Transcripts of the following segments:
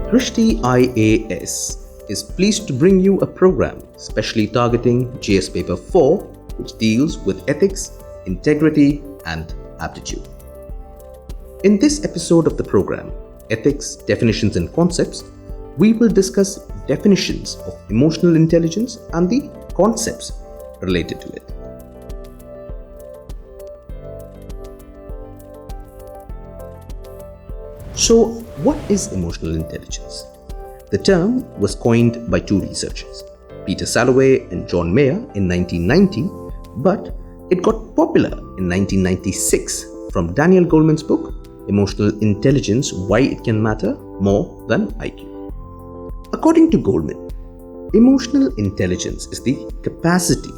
Drishti IAS is pleased to bring you a program specially targeting GS Paper 4, which deals with ethics, integrity, and aptitude. In this episode of the program, Ethics, Definitions and Concepts, we will discuss definitions of emotional intelligence and the concepts related to it. So, what is emotional intelligence? The term was coined by two researchers, Peter Salovey and John Mayer in 1990, but it got popular in 1996 from Daniel Goleman's book, Emotional Intelligence: Why It Can Matter More Than IQ. According to Goleman, emotional intelligence is the capacity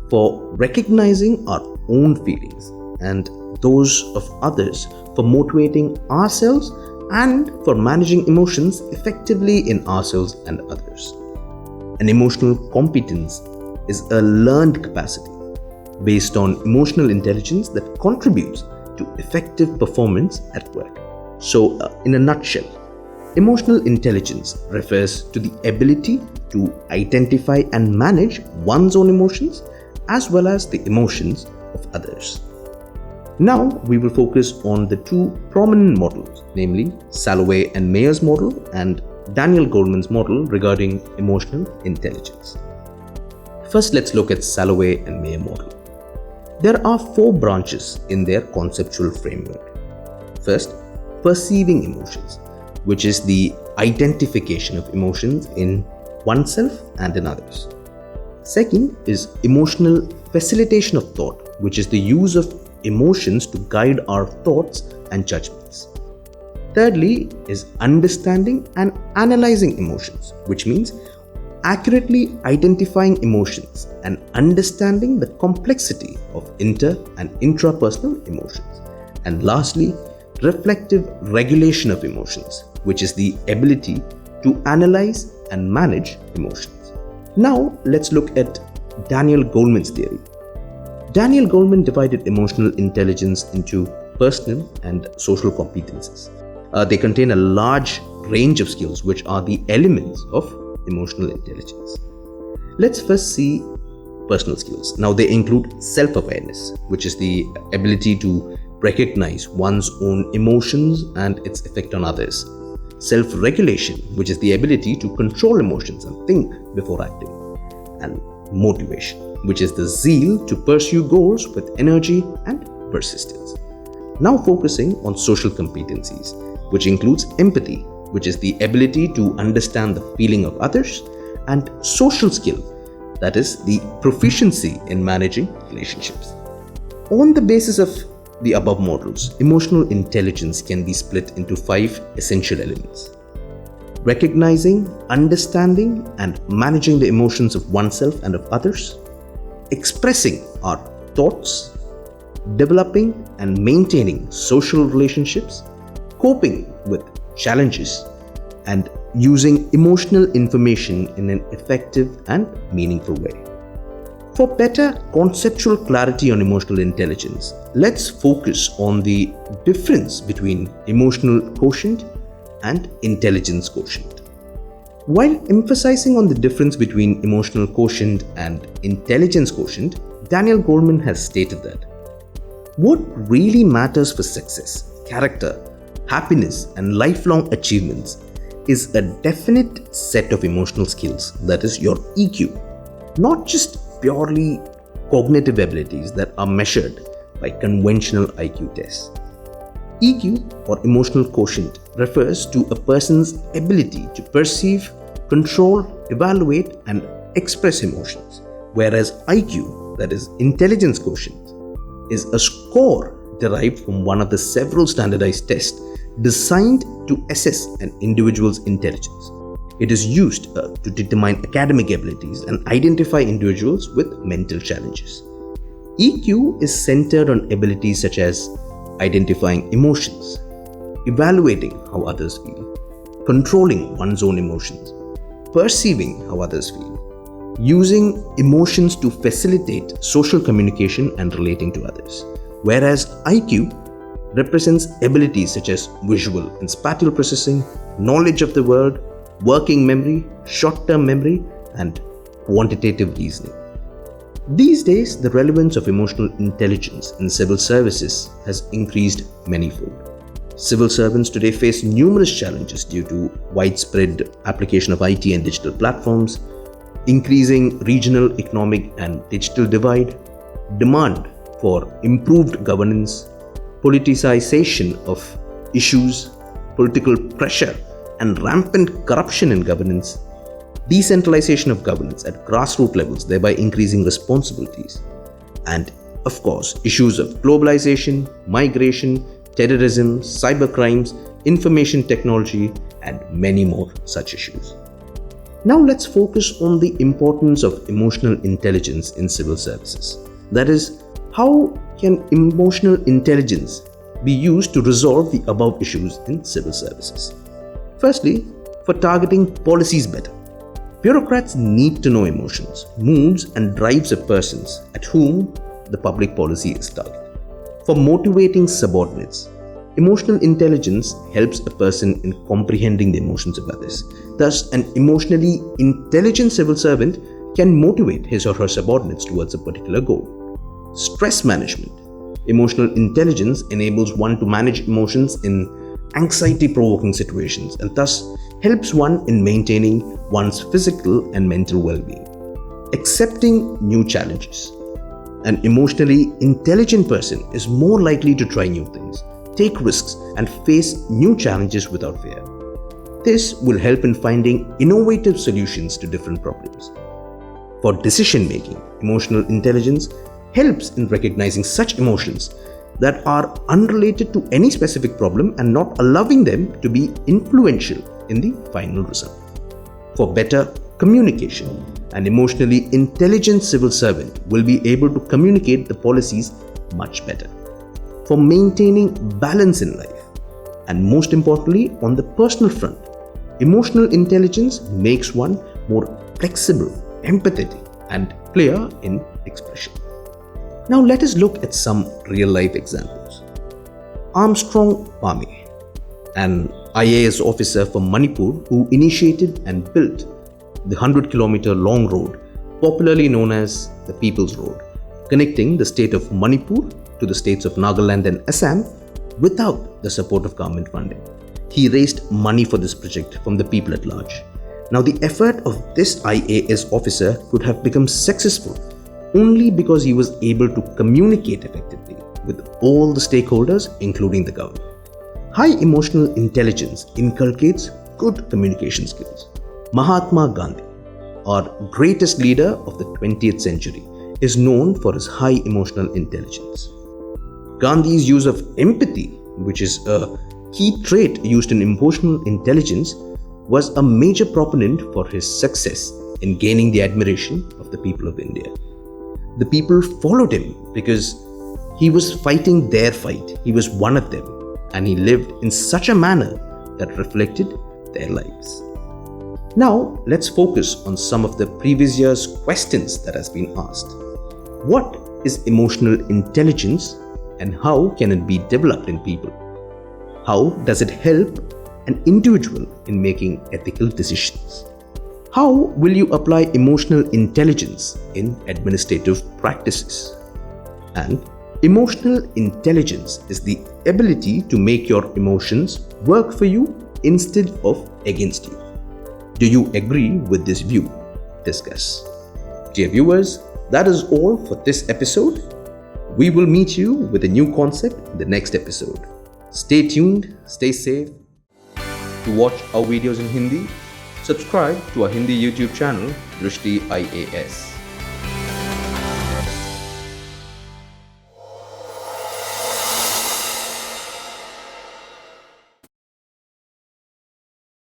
for recognizing our own feelings and those of others, for motivating ourselves and for managing emotions effectively in ourselves and others. An emotional competence is a learned capacity based on emotional intelligence that contributes to effective performance at work. So, in a nutshell, emotional intelligence refers to the ability to identify and manage one's own emotions as well as the emotions of others. Now, we will focus on the two prominent models, namely Salovey and Mayer's model and Daniel Goleman's model regarding emotional intelligence. First, let's look at Salovey and Mayer model. There are four branches in their conceptual framework. First, perceiving emotions, which is the identification of emotions in oneself and in others. Second is emotional facilitation of thought, which is the use of emotions to guide our thoughts and judgments. Thirdly is understanding and analyzing emotions, which means accurately identifying emotions and understanding the complexity of inter- and intrapersonal emotions. And lastly, reflective regulation of emotions, which is the ability to analyze and manage emotions. Now, let's look at Daniel Goleman's theory. Daniel Goleman divided emotional intelligence into personal and social competences. They contain a large range of skills which are the elements of emotional intelligence. Let's first see personal skills. Now, they include self-awareness, which is the ability to recognize one's own emotions and its effect on others. Self-regulation, which is the ability to control emotions and think before acting. And motivation, which is the zeal to pursue goals with energy and persistence. Now focusing on social competencies, which includes empathy, which is the ability to understand the feeling of others, and social skill, that is the proficiency in managing relationships. On the basis of the above models, emotional intelligence can be split into 5 essential elements: recognizing, understanding, and managing the emotions of oneself and of others, expressing our thoughts, developing and maintaining social relationships, coping with challenges, and using emotional information in an effective and meaningful way. For better conceptual clarity on emotional intelligence, let's focus on the difference between emotional quotient and intelligence quotient. While emphasizing on the difference between emotional quotient and intelligence quotient, Daniel Goleman has stated that what really matters for success, character, happiness, and lifelong achievements is a definite set of emotional skills, that is your EQ, not just purely cognitive abilities that are measured by conventional IQ tests. EQ, or emotional quotient, refers to a person's ability to perceive, control, evaluate, and express emotions, whereas IQ, that is intelligence quotient, is a score derived from one of the several standardized tests designed to assess an individual's intelligence. It is used to determine academic abilities and identify individuals with mental challenges. EQ is centered on abilities such as identifying emotions, evaluating how others feel, controlling one's own emotions, perceiving how others feel, using emotions to facilitate social communication and relating to others. Whereas IQ represents abilities such as visual and spatial processing, knowledge of the world, working memory, short-term memory, and quantitative reasoning. These days, the relevance of emotional intelligence in civil services has increased manifold. Civil servants today face numerous challenges due to widespread application of IT and digital platforms, increasing regional economic and digital divide, demand for improved governance, politicization of issues, political pressure, and rampant corruption in governance, decentralization of governance at grassroots levels, thereby increasing responsibilities, and of course, issues of globalization, migration, terrorism, cybercrimes, information technology, and many more such issues. Now let's focus on the importance of emotional intelligence in civil services. That is, how can emotional intelligence be used to resolve the above issues in civil services? Firstly, for targeting policies better. Bureaucrats need to know emotions, moods, and drives of persons at whom the public policy is targeted. For motivating subordinates, emotional intelligence helps a person in comprehending the emotions of others. Thus, an emotionally intelligent civil servant can motivate his or her subordinates towards a particular goal. Stress management. Emotional intelligence enables one to manage emotions in anxiety-provoking situations and thus helps one in maintaining one's physical and mental well-being. Accepting new challenges. An emotionally intelligent person is more likely to try new things, take risks, and face new challenges without fear. This will help in finding innovative solutions to different problems. For decision making, emotional intelligence helps in recognizing such emotions that are unrelated to any specific problem and not allowing them to be influential in the final result. For better communication, an emotionally intelligent civil servant will be able to communicate the policies much better. For maintaining balance in life, and most importantly on the personal front, emotional intelligence makes one more flexible, empathetic, and clear in expression. Now let us look at some real-life examples. Armstrong Pame, an IAS officer from Manipur who initiated and built the 100-kilometer long road, popularly known as the People's Road, connecting the state of Manipur to the states of Nagaland and Assam without the support of government funding. He raised money for this project from the people at large. Now the effort of this IAS officer could have become successful only because he was able to communicate effectively with all the stakeholders, including the government. High emotional intelligence inculcates good communication skills. Mahatma Gandhi, our greatest leader of the 20th century, is known for his high emotional intelligence. Gandhi's use of empathy, which is a key trait used in emotional intelligence, was a major proponent for his success in gaining the admiration of the people of India. The people followed him because he was fighting their fight. He was one of them, and he lived in such a manner that reflected their lives. Now, let's focus on some of the previous year's questions that has been asked. What is emotional intelligence and how can it be developed in people? How does it help an individual in making ethical decisions? How will you apply emotional intelligence in administrative practices? And emotional intelligence is the ability to make your emotions work for you instead of against you. Do you agree with this view? Discuss. Dear viewers, that is all for this episode. We will meet you with a new concept in the next episode. Stay tuned, stay safe. To watch our videos in Hindi, subscribe to our Hindi YouTube channel, Drishti IAS.